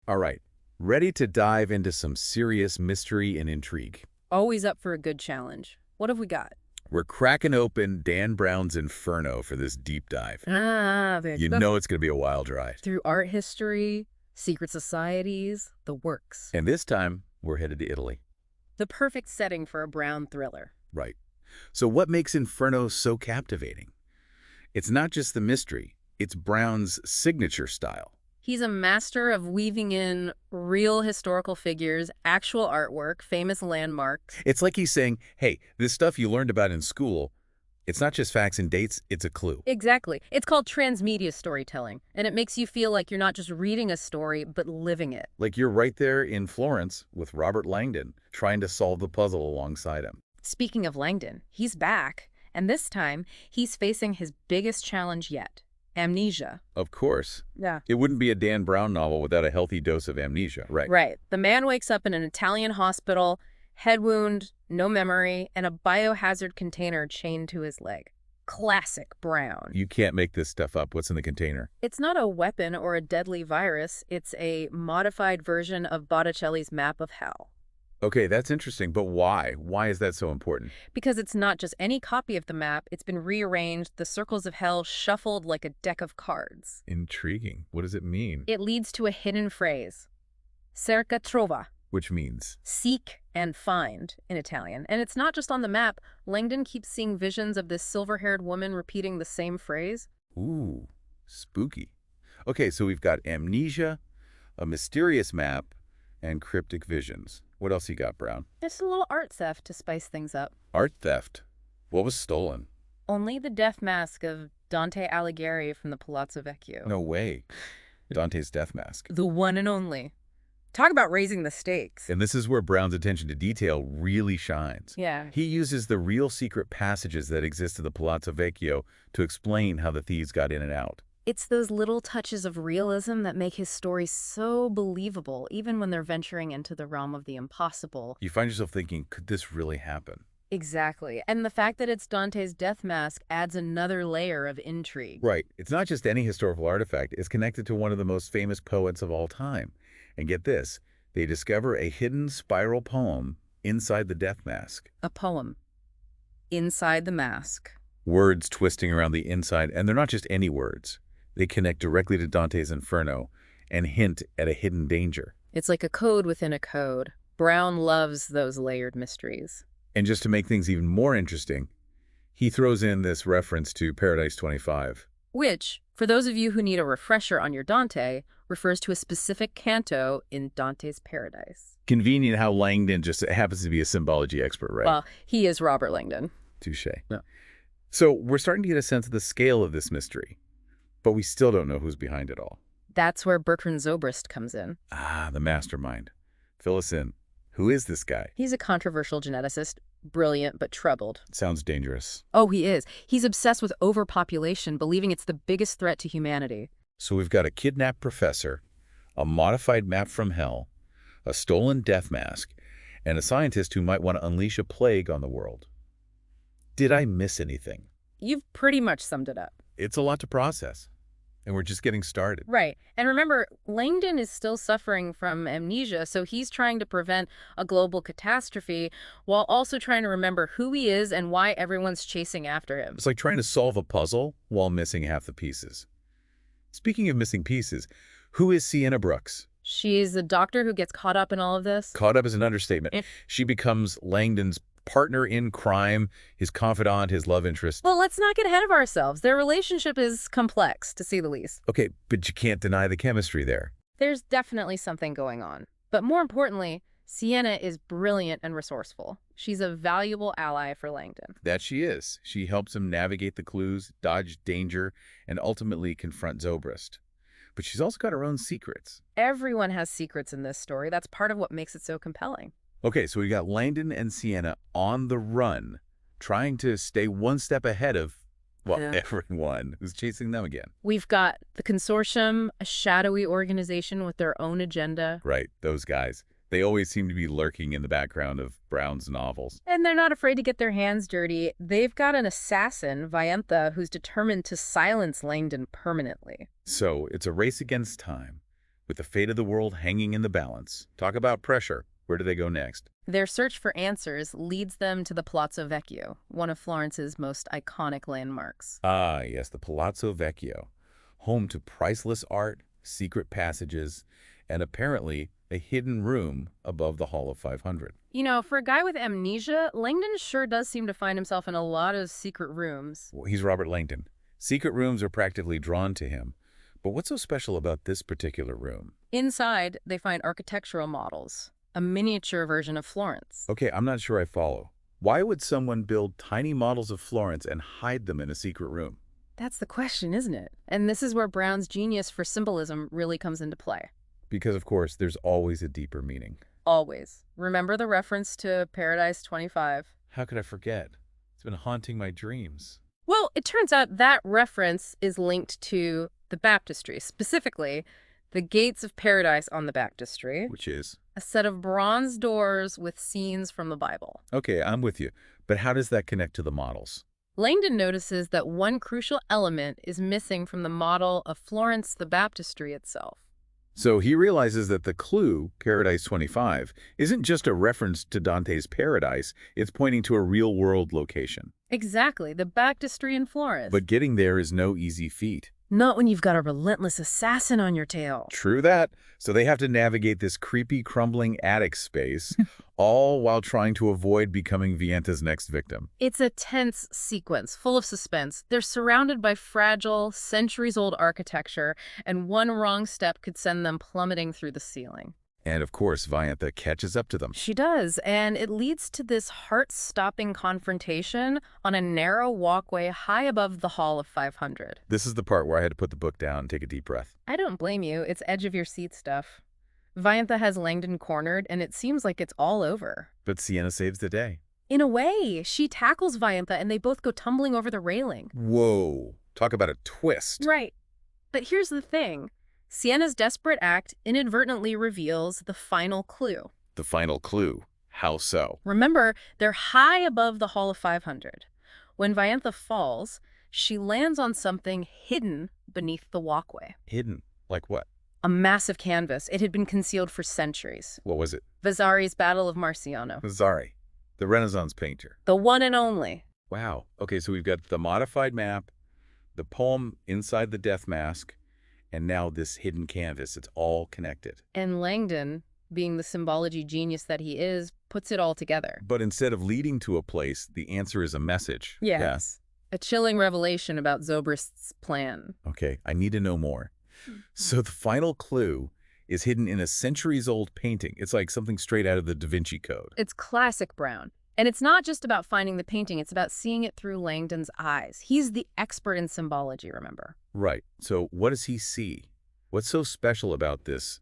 All right, ready to dive into some serious mystery and intrigue. Always up for a good challenge. What have we got? We're cracking open Dan Brown's Inferno for this deep dive. You know it's going to be a wild ride. Through art history, secret societies, the works. And this time, we're headed to Italy. The perfect setting for a Brown thriller. Right. So what makes Inferno so captivating? It's not just the mystery, it's Brown's signature style. He's a master of weaving in real historical figures, actual artwork, famous landmarks. It's like he's saying, hey, this stuff you learned about in school, it's not just facts and dates, it's a clue. Exactly. It's called transmedia storytelling, and it makes you feel like you're not just reading a story, but living it. Like you're right there in Florence with Robert Langdon, trying to solve the puzzle alongside him. Speaking of Langdon, he's back, and this time, he's facing his biggest challenge yet. Amnesia. Of course. Yeah. It wouldn't be a Dan Brown novel without a healthy dose of amnesia, right? Right. The man wakes up in an Italian hospital, head wound, no memory, and a biohazard container chained to his leg. Classic Brown. You can't make this stuff up. What's in the container? It's not a weapon or a deadly virus. It's a modified version of Botticelli's map of hell. Okay, that's interesting, but why? Why is that so important? Because it's not just any copy of the map. It's been rearranged, the circles of hell shuffled like a deck of cards. Intriguing. What does it mean? It leads to a hidden phrase. Cerca trova. Which means? Seek and find in Italian. And it's not just on the map. Langdon keeps seeing visions of this silver-haired woman repeating the same phrase. Ooh, spooky. Okay, so we've got amnesia, a mysterious map, and cryptic visions. What else you got, Brown? Just a little art theft to spice things up. Art theft. What was stolen? Only the death mask of Dante Alighieri from the Palazzo Vecchio. No way. Dante's death mask. The one and only. Talk about raising the stakes. And this is where Brown's attention to detail really shines. Yeah. He uses the real secret passages that exist in the Palazzo Vecchio to explain how the thieves got in and out. It's those little touches of realism that make his story so believable, even when they're venturing into the realm of the impossible. You find yourself thinking, could this really happen? Exactly. And the fact that it's Dante's death mask adds another layer of intrigue. Right. It's not just any historical artifact. It's connected to one of the most famous poets of all time. And get this, they discover a hidden spiral poem inside the death mask. A poem. Inside the mask. Words twisting around the inside, and they're not just any words. They connect directly to Dante's Inferno and hint at a hidden danger. It's like a code within a code. Brown loves those layered mysteries. And just to make things even more interesting, he throws in this reference to Paradise 25. Which, for those of you who need a refresher on your Dante, refers to a specific canto in Dante's Paradise. Convenient how Langdon just happens to be a symbology expert, right? Well, he is Robert Langdon. Touché. Yeah. So we're starting to get a sense of the scale of this mystery, but we still don't know who's behind it all. That's where Bertrand Zobrist comes in. Ah, the mastermind. Fill us in. Who is this guy? He's a controversial geneticist, brilliant but troubled. Sounds dangerous. Oh, he is. He's obsessed with overpopulation, believing it's the biggest threat to humanity. So we've got a kidnapped professor, a modified map from hell, a stolen death mask, and a scientist who might want to unleash a plague on the world. Did I miss anything? You've pretty much summed it up. It's a lot to process, and we're just getting started. Right. And remember, Langdon is still suffering from amnesia, so he's trying to prevent a global catastrophe while also trying to remember who he is and why everyone's chasing after him. It's like trying to solve a puzzle while missing half the pieces. Speaking of missing pieces, who is Sienna Brooks? She's the doctor who gets caught up in all of this. Caught up is an understatement. She becomes Langdon's partner in crime, his confidant, his love interest. Well, let's not get ahead of ourselves. Their relationship is complex, to say the least. Okay, but you can't deny the chemistry there. There's definitely something going on. But more importantly, Sienna is brilliant and resourceful. She's a valuable ally for Langdon. That she is. She helps him navigate the clues, dodge danger, and ultimately confront Zobrist. But she's also got her own secrets. Everyone has secrets in this story. That's part of what makes it so compelling. Okay, so we got Langdon and Sienna on the run, trying to stay one step ahead of, well, everyone who's chasing them again. We've got the consortium, a shadowy organization with their own agenda. Right, those guys. They always seem to be lurking in the background of Brown's novels. And they're not afraid to get their hands dirty. They've got an assassin, Vienta, who's determined to silence Langdon permanently. So it's a race against time. With the fate of the world hanging in the balance. Talk about pressure. Where do they go next? Their search for answers leads them to the Palazzo Vecchio, one of Florence's most iconic landmarks. Ah, yes, the Palazzo Vecchio. Home to priceless art, secret passages, and apparently a hidden room above the Hall of 500. You know, for a guy with amnesia, Langdon sure does seem to find himself in a lot of secret rooms. Well, he's Robert Langdon. Secret rooms are practically drawn to him. But what's so special about this particular room? Inside, they find architectural models, a miniature version of Florence. Okay, I'm not sure I follow. Why would someone build tiny models of Florence and hide them in a secret room? That's the question, isn't it? And this is where Brown's genius for symbolism really comes into play. Because, of course, there's always a deeper meaning. Always. Remember the reference to Paradise 25? How could I forget? It's been haunting my dreams. Well, it turns out that reference is linked to the baptistry, specifically the gates of paradise on the baptistry, Which is? a set of bronze doors with scenes from the Bible. Okay, I'm with you. But how does that connect to the models? Langdon notices that one crucial element is missing from the model of Florence the baptistry itself. So he realizes that the clue, Paradise 25, isn't just a reference to Dante's Paradise, it's pointing to a real-world location. Exactly, the baptistry in Florence. But getting there is no easy feat. Not when you've got a relentless assassin on your tail. True that. So they have to navigate this creepy, crumbling attic space, all while trying to avoid becoming Vienta's next victim. It's a tense sequence, full of suspense. They're surrounded by fragile, centuries-old architecture, and one wrong step could send them plummeting through the ceiling. And of course, Vienta catches up to them. She does, and it leads to this heart-stopping confrontation on a narrow walkway high above the Hall of 500. This is the part where I had to put the book down and take a deep breath. I don't blame you. It's edge-of-your-seat stuff. Vienta has Langdon cornered, and it seems like it's all over. But Sienna saves the day. In a way, she tackles Vienta, and they both go tumbling over the railing. Whoa. Talk about a twist. Right. But here's the thing. Sienna's desperate act inadvertently reveals the final clue. The final clue. How so? Remember, they're high above the Hall of 500. When Vienta falls, she lands on something hidden beneath the walkway. Hidden. Like what? A massive canvas. It had been concealed for centuries. What was it? Vasari's Battle of Marciano. Vasari, the Renaissance painter. The one and only. Wow. Okay, so we've got the modified map, the poem inside the death mask, and now this hidden canvas. It's all connected. And Langdon, being the symbology genius that he is, puts it all together. But instead of leading to a place, the answer is a message. Yes. A chilling revelation about Zobrist's plan. Okay, I need to know more. So the final clue is hidden in a centuries-old painting. It's like something straight out of the Da Vinci Code. It's classic Brown. And it's not just about finding the painting, it's about seeing it through Langdon's eyes. He's the expert in symbology, remember? Right. So what does he see? What's so special about this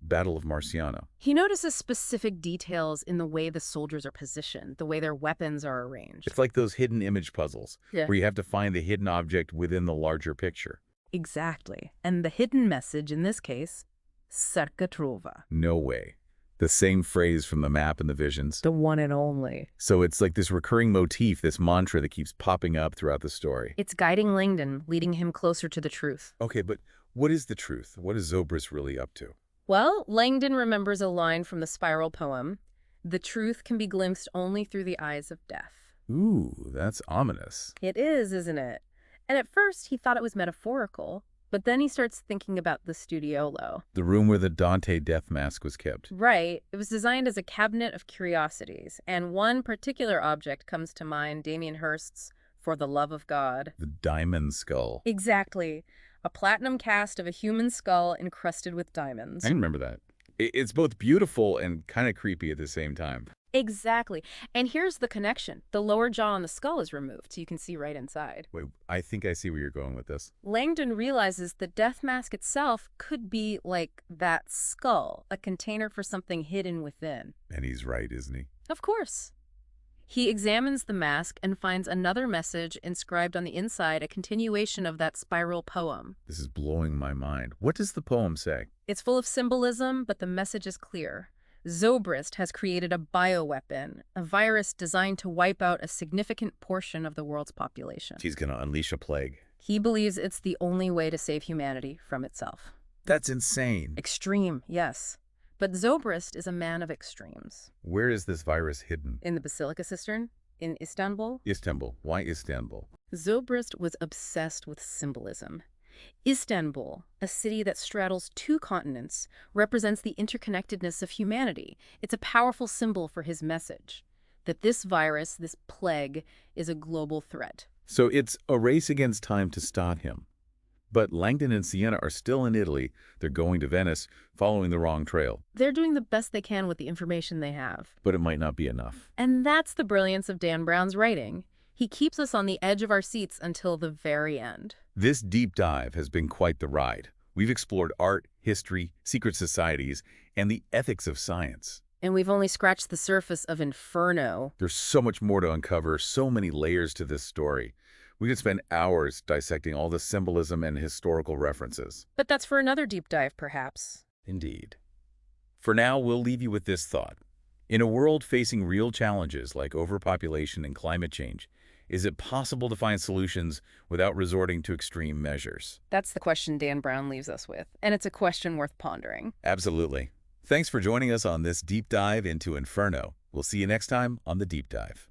Battle of Marciano? He notices specific details in the way the soldiers are positioned, the way their weapons are arranged. It's like those hidden image puzzles, Yeah. where you have to find the hidden object within the larger picture. Exactly. And the hidden message in this case, cerca trova. No way. The same phrase from the map and the visions. The one and only. So it's like this recurring motif, this mantra that keeps popping up throughout the story. It's guiding Langdon, leading him closer to the truth. Okay, but what is the truth? What is Zobrist really up to? Well, Langdon remembers a line from the spiral poem, "The truth can be glimpsed only through the eyes of death." Ooh, that's ominous. It is, isn't it? And at first, he thought it was metaphorical, but then he starts thinking about the studiolo. The room where the Dante death mask was kept. Right. It was designed as a cabinet of curiosities, and one particular object comes to mind, Damien Hirst's For the Love of God. The diamond skull. Exactly. A platinum cast of a human skull encrusted with diamonds. I remember that. It's both beautiful and kind of creepy at the same time. Exactly. And here's the connection. The lower jaw on the skull is removed, so you can see right inside. Wait, I think I see where you're going with this. Langdon realizes the death mask itself could be like that skull, a container for something hidden within. And he's right, isn't he? Of course. He examines the mask and finds another message inscribed on the inside, a continuation of that spiral poem. This is blowing my mind. What does the poem say? It's full of symbolism, but the message is clear. Zobrist has created a bioweapon, a virus designed to wipe out a significant portion of the world's population. He's going to unleash a plague. He believes it's the only way to save humanity from itself. That's insane. Extreme, yes. But Zobrist is a man of extremes. Where is this virus hidden? In the Basilica Cistern, in Istanbul, Istanbul. Why Istanbul? Zobrist was obsessed with symbolism. Istanbul, a city that straddles two continents, represents the interconnectedness of humanity. It's a powerful symbol for his message, that this virus, this plague, is a global threat. So it's a race against time to stop him. But Langdon and Sienna are still in Italy. They're going to Venice, following the wrong trail. They're doing the best they can with the information they have. But it might not be enough. And that's the brilliance of Dan Brown's writing. He keeps us on the edge of our seats until the very end. This deep dive has been quite the ride. We've explored art, history, secret societies, and the ethics of science. And we've only scratched the surface of Inferno. There's so much more to uncover, so many layers to this story. We could spend hours dissecting all the symbolism and historical references. But that's for another deep dive, perhaps. Indeed. For now, we'll leave you with this thought. In a world facing real challenges like overpopulation and climate change, is it possible to find solutions without resorting to extreme measures? That's the question Dan Brown leaves us with, and it's a question worth pondering. Absolutely. Thanks for joining us on this deep dive into Inferno. We'll see you next time on The Deep Dive.